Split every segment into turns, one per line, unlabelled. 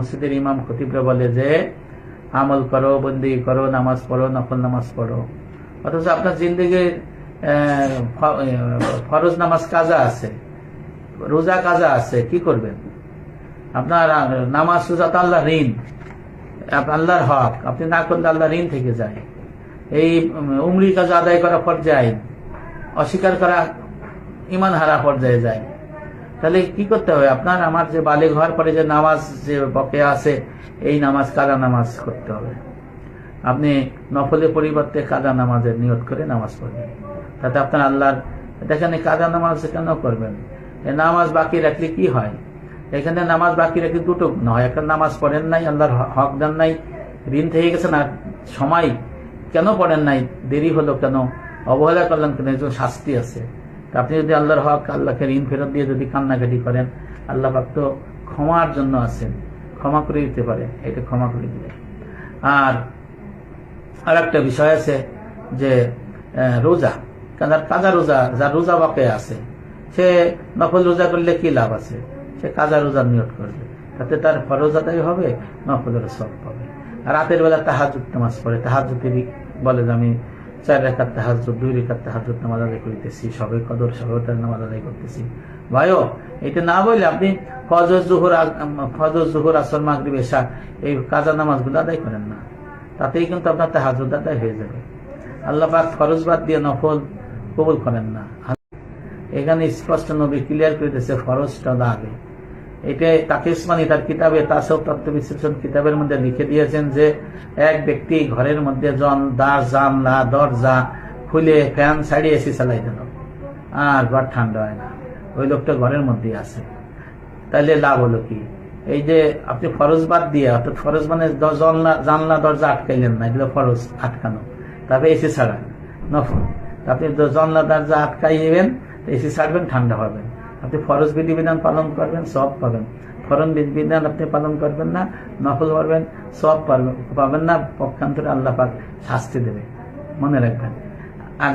মসজিদের ইমাম খতিবরা বলে যে আমল করো, বন্দি করো, নামাজ পড়ো, নফল নামাজ পড়ো, অথচ আপনার জিন্দেগির ফরজ নামাজ কাজা আছে, রোজা কাজা আছে, কি করবেন? আপনার নামাজ রোজা তো আল্লাহ ঋণ, আল্লাহর হক, আপনি না করলে আল্লাহ ঋণ থেকে যায়। এই উমরি কাজ আদায় করা পর্যায়ে অস্বীকার করা ইমান হারা পর্যায়ে যায়। তাহলে কি করতে হবে? আপনার আমার যে বালিগ হওয়ার পরে যে নামাজ যে বকেয়া আছে, এই নামাজ কাজা নামাজ করতে হবে। আপনি নফলের পরিবর্তে কাজা নামাজের নিয়ত করে নামাজ পড়বেন, তাতে আপনার আল্লাহর, দেখেন কাজা নামাজ কেন করবেন? এই নামাজ বাকি রাখলে কি হয়? এখানে নামাজ বাকি রাখলে দুটো গুনাহ হয়। একটা, নামাজ পড়েন নাই, আল্লাহর হক দেন নাই, ঋণ থেকে গেছে না, সময় কেন পড়েন নাই, দেরি হলো কেন, অবহেলা করলেন কেন, একজন শাস্তি আছে। আপনি যদি আল্লাহর হক, আল্লাহকে ঋণ ফেরত দিয়ে যদি কান্নাকাটি করেন, আল্লাহ পাক তো ক্ষমার জন্য আছেন, ক্ষমা করে দিতে পারে, এটা ক্ষমা করে দিলে। আর একটা বিষয় আছে যে রোজা, কাজা রোজা, যার রোজা বাকি আছে, সে নফল রোজা করলে কি লাভ আছে? সে কাজা রোজার নিয়ত করবে, তাতে তার ফরজ আদায় হবে, নফলের সওয়াব পাবে। আর রাতের বেলা তাহাজ্জুদ নামাজ পড়ে, তাহাজ্জুদের বলে যে আমি 4 রাকাত তাহাজ্জুদ, 2 রাকাত তাহাজ্জুদ নামাজ আদায় করিতেছি, সবে কদর, সবে নামাজ আদায় করতেছি। ভাইও, এটা না বললে আপনি ফজর, জোহর, আসর, মাগরিব, এশা এই কাজা নামাজগুলো আদায় করেন না, তাতেই কিন্তু আপনার তাহাজ্জুদ আদায় হয়ে যাবে। আল্লাহ পাক ফরজ বাদ দিয়ে নফল কবুল করেন না। এখানে স্পষ্ট নবী ক্লিয়ার করে দিয়েছে ফরজটা লাগে। এটা তাকিসমানি তার কিতাবে তাসাউফ তত্ত্ব বিশ্লেষণ কিতাবের মধ্যে লিখে দিয়েছেন যে এক ব্যক্তি ঘরের মধ্যে জানলা দরজা খুলে ফ্যান ছাড়িয়ে এসি চালাই দিল, আর ঘর ঠান্ডা হয় না, ওই লোকটা ঘরের মধ্যেই আছে। তাহলে লাভ হলো কি? এই যে আপনি ফরজ বাদ দিয়ে, অর্থাৎ ফরজ মানে জানলা দরজা আটকাইলেন না, এগুলো ফরজ আটকানো, তারপরে এসি ছাড়া নফল। আপনি জানলা দরজা আটকাইবেন, এসি ছাড়বেন, ঠান্ডা হবেন, আপনি ফরজ বিধিবিধান পালন করবেন, সওয়াব পাবেন। ফরজ বিধিবিধান আপনি পালন করবেন না, নফল করবেন, সওয়াব পাবেন না, পক্ষান্তরে আল্লাহ পাক শাস্তি দেবে, মনে রাখবেন। আর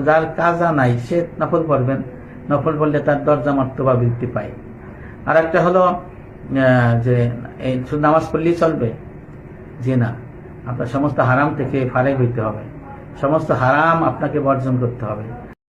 যার কাজা নাই, সে নফল পড়বেন, নফল পড়লে তার দরজা মর্তবা বৃদ্ধি পায়। আর একটা হলো যে শুধু নামাজ পড়লেই চলবে, জি না, আপনার সমস্ত হারাম থেকে ফারেক হইতে হবে, সমস্ত হারাম আপনাকে বর্জন করতে হবে।